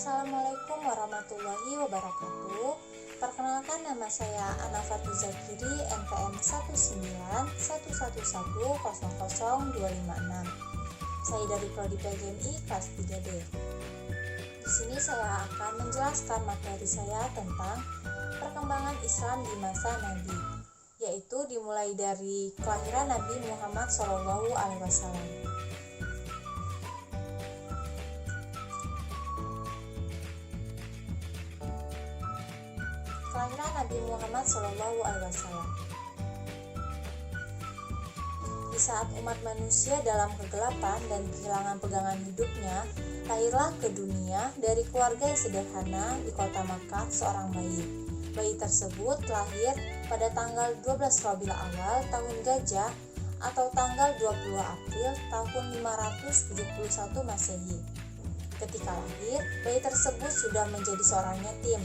Assalamualaikum warahmatullahi wabarakatuh. Perkenalkan, nama saya Ana Fatul Zakiri, NPM 19111000256. Saya dari Prodi PGMI kelas 3D. Di sini saya akan menjelaskan materi saya tentang perkembangan Islam di masa Nabi, yaitu dimulai dari kelahiran Nabi Muhammad SAW. Kelahiran Nabi Muhammad SAW. Di saat umat manusia dalam kegelapan dan kehilangan pegangan hidupnya, lahirlah ke dunia dari keluarga yang sederhana di kota Makkah seorang bayi. Bayi tersebut lahir pada tanggal 12 Rabiul Awal tahun Gajah atau tanggal 20 April tahun 571 Masehi. Ketika lahir, bayi tersebut sudah menjadi seorang yatim.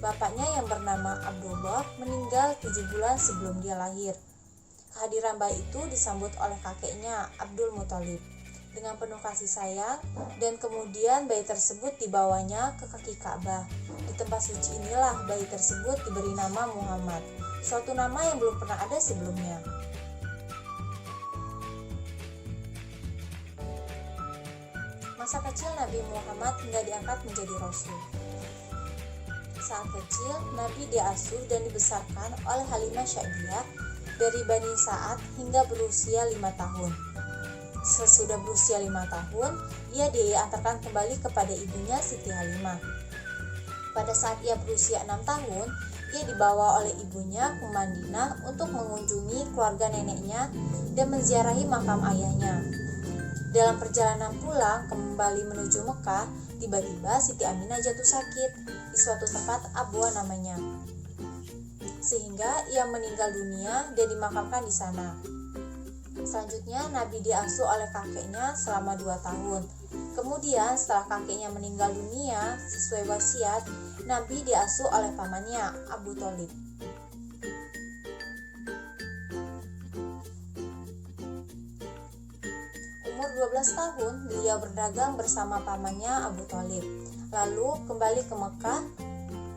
Bapaknya yang bernama Abdullah meninggal 7 bulan sebelum dia lahir. Kehadiran bayi itu disambut oleh kakeknya Abdul Muthalib dengan penuh kasih sayang, dan kemudian bayi tersebut dibawanya ke kaki Ka'bah. Di tempat suci inilah bayi tersebut diberi nama Muhammad, suatu nama yang belum pernah ada sebelumnya. Masa kecil Nabi Muhammad hingga diangkat menjadi Rasul. Saat kecil, Nabi diasuh dan dibesarkan oleh Halimah Sya'diyah dari Bani Sa'ad hingga berusia 5 tahun. Sesudah berusia 5 tahun, ia diantarkan kembali kepada ibunya Siti Halimah. Pada saat ia berusia 6 tahun, ia dibawa oleh ibunya ke Madinah untuk mengunjungi keluarga neneknya dan menziarahi makam ayahnya. Dalam perjalanan pulang kembali menuju Mekah, tiba-tiba Siti Aminah jatuh sakit di suatu tempat Abwa namanya, sehingga ia meninggal dunia dan dimakamkan di sana. Selanjutnya Nabi diasuh oleh kakeknya selama 2 tahun. Kemudian setelah kakeknya meninggal dunia sesuai wasiat, Nabi diasuh oleh pamannya Abu Thalib. Umur 12 tahun, beliau berdagang bersama pamannya Abu Thalib, lalu kembali ke Mekah.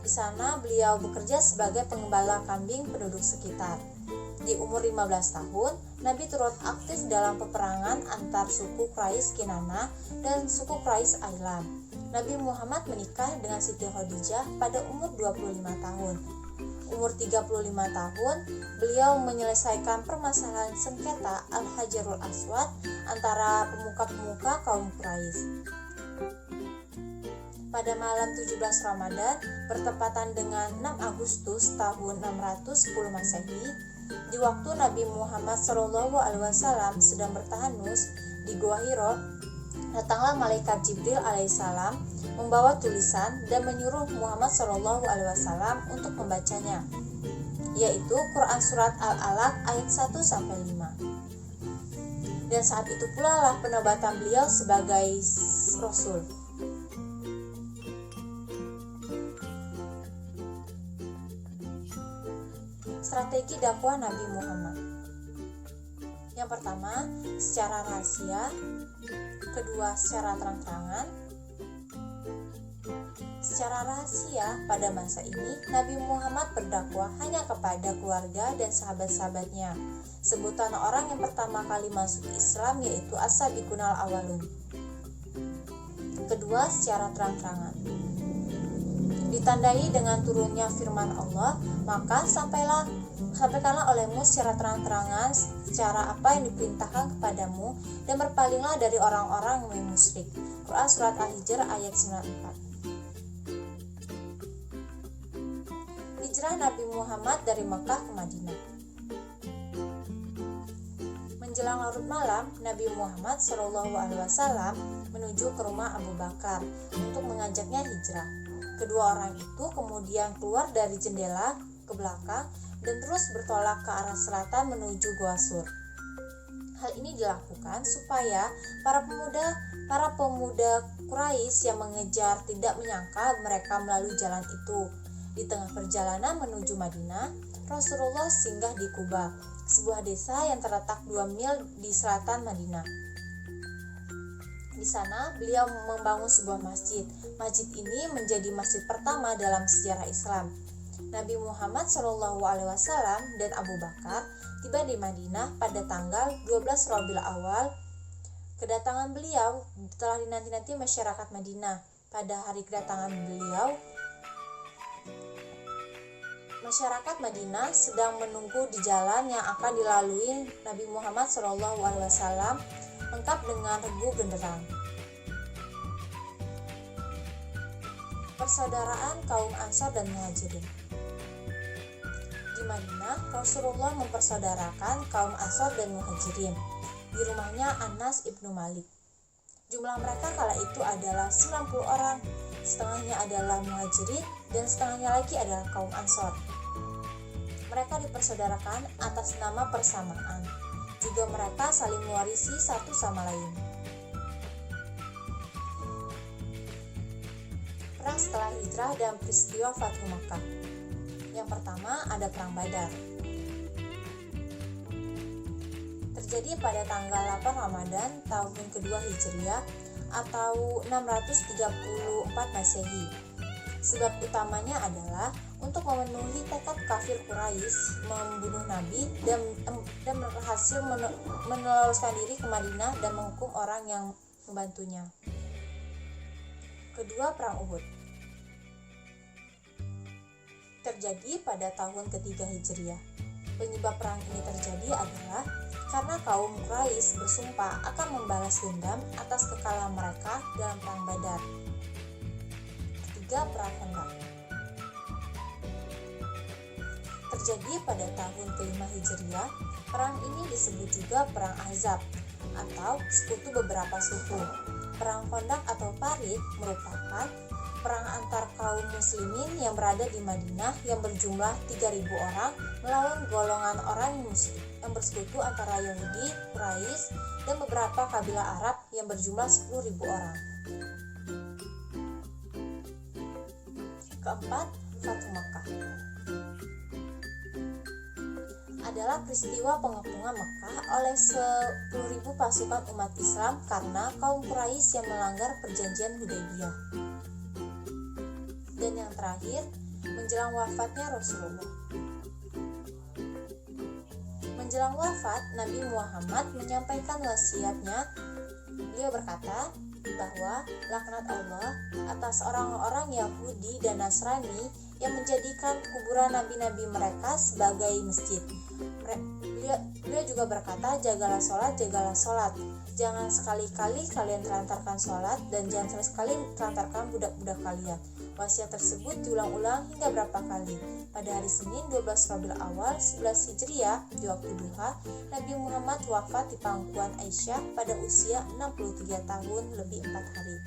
Di sana beliau bekerja sebagai penggembala kambing penduduk sekitar. Di umur 15 tahun, Nabi turut aktif dalam peperangan antar suku Quraisy Kinana dan suku Quraisy Ailam. Nabi Muhammad menikah dengan Siti Khadijah pada umur 25 tahun. Umur 35 tahun, beliau menyelesaikan permasalahan sengketa Al-Hajarul Aswad antara pemuka-pemuka kaum Quraisy. Pada malam 17 Ramadan, bertepatan dengan 6 Agustus tahun 610 Masehi, di waktu Nabi Muhammad SAW sedang bertahanus di Gua Hiro, datanglah malaikat Jibril alaihissalam membawa tulisan dan menyuruh Muhammad SAW untuk membacanya, yaitu Quran Surat Al-Alaq ayat 1-5. Dan saat itu pula lah penobatan beliau sebagai Rasul. Strategi dakwah Nabi Muhammad. Yang pertama, secara rahasia. Kedua, secara terang-terangan. Secara rahasia, pada masa ini Nabi Muhammad berdakwah hanya kepada keluarga dan sahabat-sahabatnya. Sebutan orang yang pertama kali masuk Islam yaitu As-Sabiqunal Awwalun. Kedua, secara terang-terangan. Ditandai dengan turunnya firman Allah, maka sampaikanlah olehmu secara terang-terangan secara apa yang diperintahkan kepadamu, dan berpalinglah dari orang-orang yang musyrik. Quran Surat Al-Hijr ayat 94. Hijrah Nabi Muhammad dari Mekah ke Madinah. Menjelang larut malam, Nabi Muhammad SAW menuju ke rumah Abu Bakar untuk mengajaknya hijrah. Kedua orang itu kemudian keluar dari jendela ke belakang dan terus bertolak ke arah selatan menuju Gua Sur. Hal ini dilakukan supaya para pemuda Quraisy yang mengejar tidak menyangka mereka melalui jalan itu. Di tengah perjalanan menuju Madinah, Rasulullah singgah di Quba, sebuah desa yang terletak 2 mil di selatan Madinah. Di sana beliau membangun sebuah masjid. Masjid ini menjadi masjid pertama dalam sejarah Islam. Nabi Muhammad SAW dan Abu Bakar tiba di Madinah pada tanggal 12 Rabiul Awal. Kedatangan beliau telah dinanti-nanti masyarakat Madinah. Pada hari kedatangan beliau, masyarakat Madinah sedang menunggu di jalan yang akan dilalui Nabi Muhammad SAW lengkap dengan regu genderang. Persaudaraan kaum Ansor dan Muhajirin. Di Madinah, Rasulullah mempersaudarakan kaum Ansor dan Muhajirin di rumahnya Anas ibnu Malik. Jumlah mereka kala itu adalah 90 orang, setengahnya adalah Muhajirin dan setengahnya lagi adalah kaum Ansor. Mereka dipersaudarakan atas nama persamaan. Juga mereka saling mewarisi satu sama lain. Perang setelah hijrah dan peristiwa Fathu Makkah. Yang pertama ada Perang Badar. Terjadi pada tanggal 8 Ramadan tahun kedua Hijriah atau 634 Masehi. Sebab utamanya adalah untuk memenuhi tekad kafir Quraisy membunuh Nabi dan berhasil meloloskan diri ke Madinah dan menghukum orang yang membantunya. Kedua, Perang Uhud. Terjadi pada tahun ketiga Hijriah. Penyebab perang ini terjadi adalah karena kaum Quraisy bersumpah akan membalas dendam atas kekalahan mereka dalam Perang Badar. Ketiga, Perang Khandaq. Terjadi pada tahun kelima Hijriah. Perang ini disebut juga Perang Ahzab atau sekutu beberapa suku. Perang Khandaq atau Parit merupakan perang antar kaum muslimin yang berada di Madinah yang berjumlah 3.000 orang melawan golongan orang muslim yang bersekutu antara Yahudi, Quraisy, dan beberapa kabilah Arab yang berjumlah 10.000 orang. Keempat, Fathu Makkah adalah peristiwa pengepungan Mekah oleh 10.000 pasukan umat Islam karena kaum Quraisy yang melanggar perjanjian Hudaybiyah. Dan yang terakhir, menjelang wafatnya Rasulullah. Menjelang wafat, Nabi Muhammad menyampaikan wasiatnya. Beliau berkata bahwa laknat Allah atas orang-orang Yahudi dan Nasrani yang menjadikan kuburan nabi-nabi mereka sebagai masjid. Beliau juga berkata, jagalah sholat. Jangan sekali-kali kalian telantarkan sholat dan jangan sekali telantarkan budak-budak kalian. Wasiat tersebut diulang-ulang hingga berapa kali. Pada hari Senin 12 Rabiul Awal 11 Hijriah di waktu duha, Nabi Muhammad wafat di pangkuan Aisyah pada usia 63 tahun lebih 4 hari.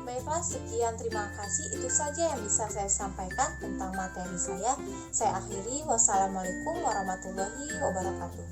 Baiklah, sekian, terima kasih. Itu saja yang bisa saya sampaikan tentang materi saya. Saya akhiri. Wassalamualaikum warahmatullahi wabarakatuh.